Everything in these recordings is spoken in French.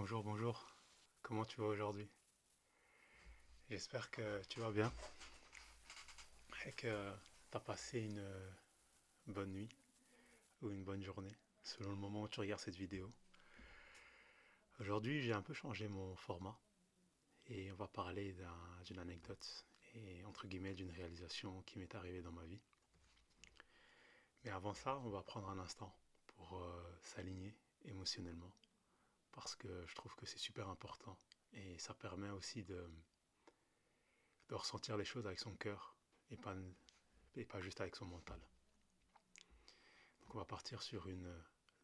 Bonjour, bonjour. Comment tu vas aujourd'hui? J'espère que tu vas bien et que tu as passé une bonne nuit ou une bonne journée, selon le moment où tu regardes cette vidéo. Aujourd'hui, j'ai un peu changé mon format et on va parler d'une anecdote et entre guillemets d'une réalisation qui m'est arrivée dans ma vie. Mais avant ça, on va prendre un instant pour s'aligner émotionnellement parce que je trouve que c'est super important et ça permet aussi de ressentir les choses avec son cœur et pas juste avec son mental. Donc on va partir sur une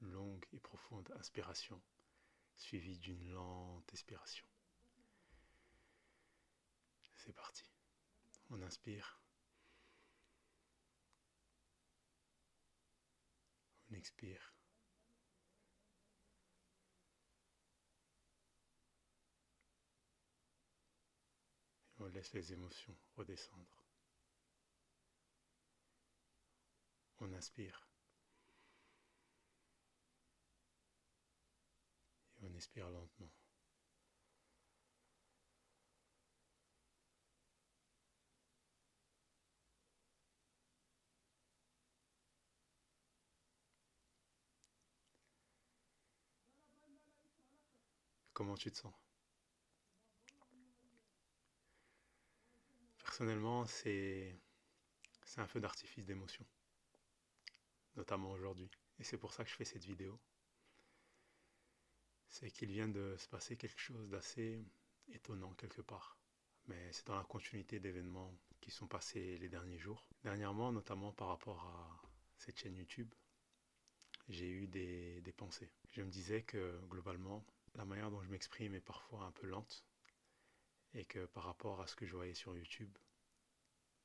longue et profonde inspiration, suivie d'une lente expiration. C'est parti. On inspire, on expire, et on laisse les émotions redescendre. On inspire et on expire lentement. Comment tu te sens? Personnellement, c'est un feu d'artifice d'émotions, notamment aujourd'hui. Et c'est pour ça que je fais cette vidéo. C'est qu'il vient de se passer quelque chose d'assez étonnant quelque part. Mais c'est dans la continuité d'événements qui sont passés les derniers jours. Dernièrement, notamment par rapport à cette chaîne YouTube, j'ai eu des pensées. Je me disais que globalement, la manière dont je m'exprime est parfois un peu lente et que par rapport à ce que je voyais sur YouTube,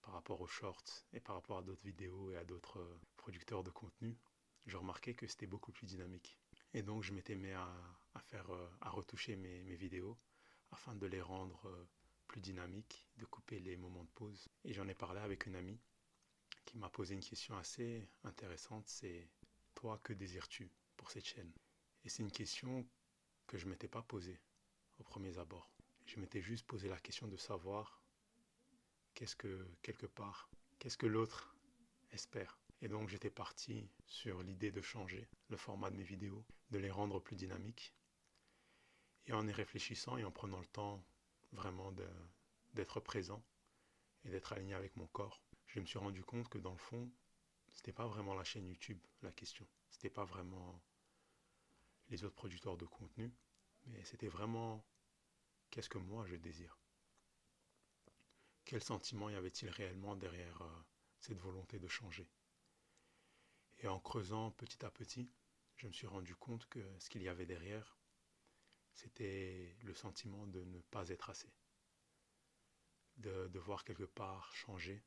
par rapport aux shorts et par rapport à d'autres vidéos et à d'autres producteurs de contenu, je remarquais que c'était beaucoup plus dynamique. Et donc je m'étais mis à retoucher mes vidéos afin de les rendre plus dynamiques, de couper les moments de pause. Et j'en ai parlé avec une amie qui m'a posé une question assez intéressante, c'est toi, que désires-tu pour cette chaîne? Et c'est une question que je ne m'étais pas posée au premier abord. Je m'étais juste posé la question de savoir qu'est-ce que, quelque part, qu'est-ce que l'autre espère. Et donc j'étais parti sur l'idée de changer le format de mes vidéos, de les rendre plus dynamiques. Et en y réfléchissant et en prenant le temps vraiment d'être présent et d'être aligné avec mon corps, je me suis rendu compte que dans le fond, c'était pas vraiment la chaîne YouTube la question. C'était pas vraiment les autres producteurs de contenu, mais c'était vraiment qu'est-ce que moi je désire. Quel sentiment y avait-il réellement derrière cette volonté de changer? Et en creusant petit à petit, je me suis rendu compte que ce qu'il y avait derrière, c'était le sentiment de ne pas être assez, de devoir quelque part changer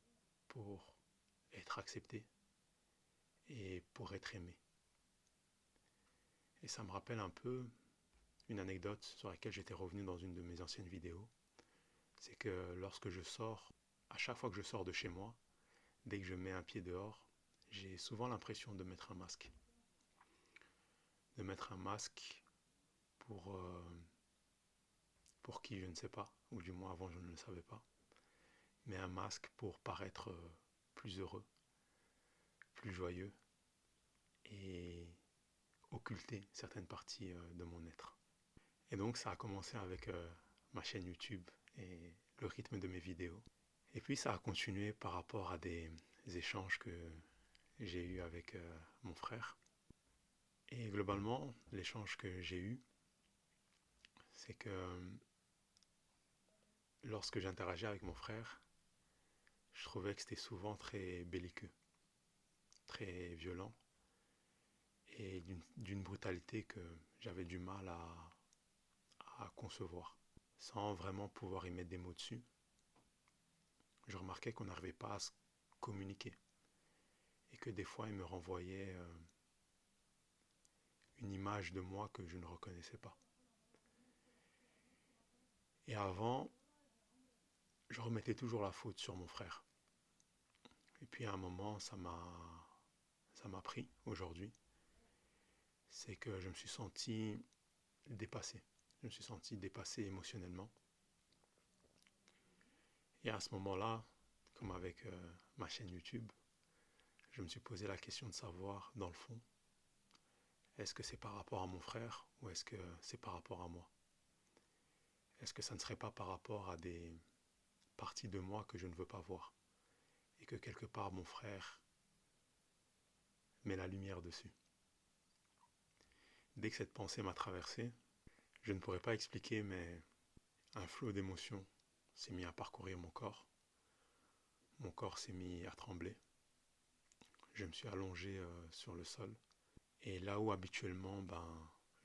pour être accepté et pour être aimé. Et ça me rappelle un peu une anecdote sur laquelle j'étais revenu dans une de mes anciennes vidéos. C'est que lorsque je sors, à chaque fois que je sors de chez moi, dès que je mets un pied dehors, j'ai souvent l'impression de mettre un masque. De mettre un masque pour, pour qui je ne sais pas, ou du moins avant je ne le savais pas, mais un masque pour paraître plus heureux, plus joyeux et occulter certaines parties de mon être. Et donc ça a commencé avec ma chaîne YouTube et le rythme de mes vidéos. Et puis ça a continué par rapport à des échanges que j'ai eus avec mon frère. Et globalement, l'échange que j'ai eu, c'est que lorsque j'interagis avec mon frère, je trouvais que c'était souvent très belliqueux, très violent et d'une brutalité que j'avais du mal à concevoir. Sans vraiment pouvoir y mettre des mots dessus, je remarquais qu'on n'arrivait pas à se communiquer et que des fois il me renvoyait une image de moi que je ne reconnaissais pas. Et avant, je remettais toujours la faute sur mon frère. Et puis à un moment, ça m'a pris aujourd'hui. C'est que je me suis senti dépassé. Je me suis senti dépassé émotionnellement. Et à ce moment-là, comme avec ma chaîne YouTube, je me suis posé la question de savoir, dans le fond, est-ce que c'est par rapport à mon frère ou est-ce que c'est par rapport à moi? Est-ce que ça ne serait pas par rapport à des parties de moi que je ne veux pas voir et que quelque part mon frère met la lumière dessus? Dès que cette pensée m'a traversé, je ne pourrais pas expliquer, mais un flot d'émotions s'est mis à parcourir mon corps. Mon corps s'est mis à trembler. Je me suis allongé sur le sol. Et là où habituellement,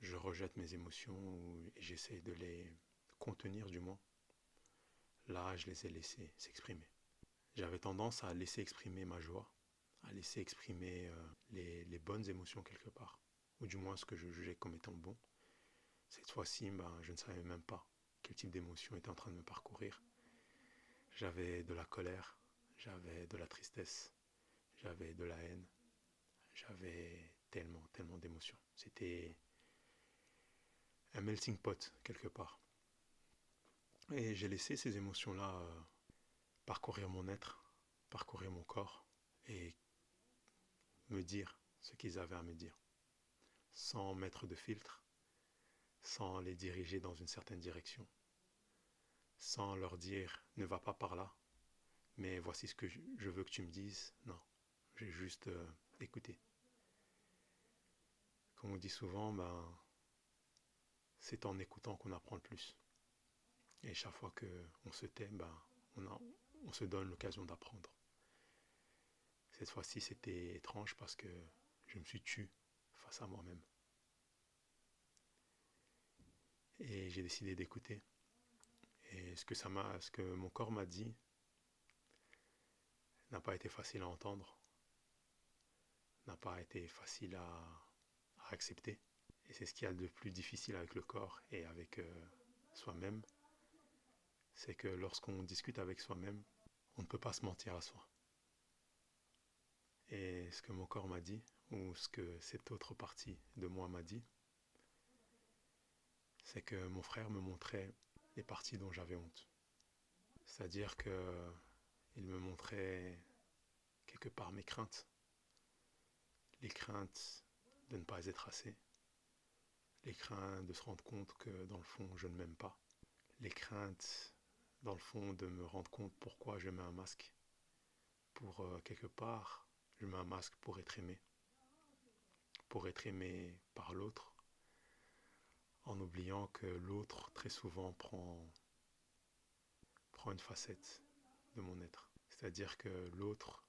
je rejette mes émotions ou j'essaie de les contenir du moins, là, je les ai laissées s'exprimer. J'avais tendance à laisser exprimer ma joie, à laisser exprimer les bonnes émotions quelque part, ou du moins ce que je jugeais comme étant bon. Cette fois-ci, je ne savais même pas quel type d'émotion était en train de me parcourir. J'avais de la colère, j'avais de la tristesse, j'avais de la haine, j'avais tellement, tellement d'émotions. C'était un melting pot quelque part. Et j'ai laissé ces émotions-là parcourir mon être, parcourir mon corps et me dire ce qu'ils avaient à me dire, sans mettre de filtre, sans les diriger dans une certaine direction, sans leur dire ne va pas par là, mais voici ce que je veux que tu me dises. Non, j'ai juste écouté. Comme on dit souvent, c'est en écoutant qu'on apprend le plus. Et chaque fois qu'on se tait, on se donne l'occasion d'apprendre. Cette fois-ci, c'était étrange parce que je me suis tu face à moi-même. Et j'ai décidé d'écouter. Et ce que mon corps m'a dit n'a pas été facile à entendre, n'a pas été facile à accepter. Et c'est ce qu'il y a de plus difficile avec le corps et avec soi-même, c'est que lorsqu'on discute avec soi-même, on ne peut pas se mentir à soi. Et ce que mon corps m'a dit, ou ce que cette autre partie de moi m'a dit, c'est que mon frère me montrait les parties dont j'avais honte. C'est-à-dire qu'il me montrait quelque part mes craintes. Les craintes de ne pas être assez. Les craintes de se rendre compte que dans le fond je ne m'aime pas. Les craintes dans le fond de me rendre compte pourquoi je mets un masque. Pour quelque part, je mets un masque pour être aimé. Pour être aimé par l'autre. En oubliant que l'autre très souvent prend une facette de mon être. C'est-à-dire que l'autre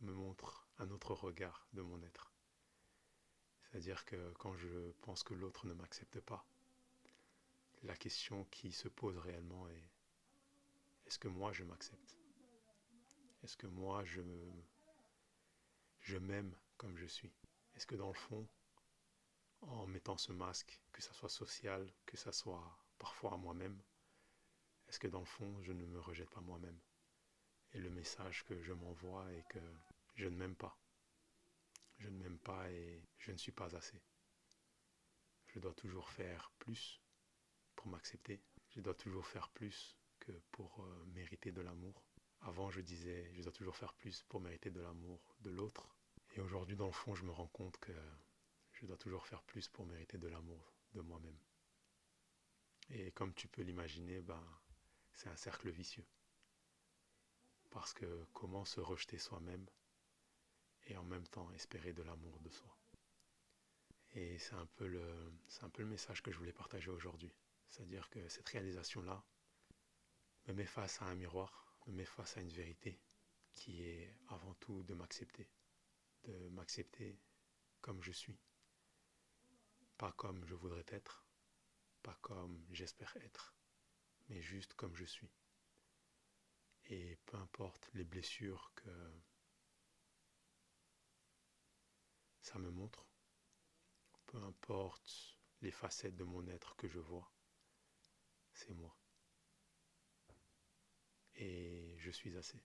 me montre un autre regard de mon être. C'est-à-dire que quand je pense que l'autre ne m'accepte pas, la question qui se pose réellement est est-ce que moi je m'accepte? Est-ce que moi je m'aime comme je suis? Est-ce que dans le fond, en mettant ce masque, que ça soit social, que ça soit parfois à moi-même, est-ce que dans le fond je ne me rejette pas moi-même? Et le message que je m'envoie est que je ne m'aime pas. Je ne m'aime pas et je ne suis pas assez. Je dois toujours faire plus pour m'accepter. Je dois toujours faire plus que pour mériter de l'amour. Avant, je disais, je dois toujours faire plus pour mériter de l'amour de l'autre. Et aujourd'hui, dans le fond, je me rends compte que je dois toujours faire plus pour mériter de l'amour de moi-même. Et comme tu peux l'imaginer, c'est un cercle vicieux. Parce que comment se rejeter soi-même et en même temps espérer de l'amour de soi? Et c'est un peu le message que je voulais partager aujourd'hui. C'est-à-dire que cette réalisation-là me met face à un miroir, me met face à une vérité qui est avant tout de m'accepter comme je suis, pas comme je voudrais être, pas comme j'espère être, mais juste comme je suis. Et peu importe les blessures que ça me montre, peu importe les facettes de mon être que je vois, c'est moi. Et je suis assez.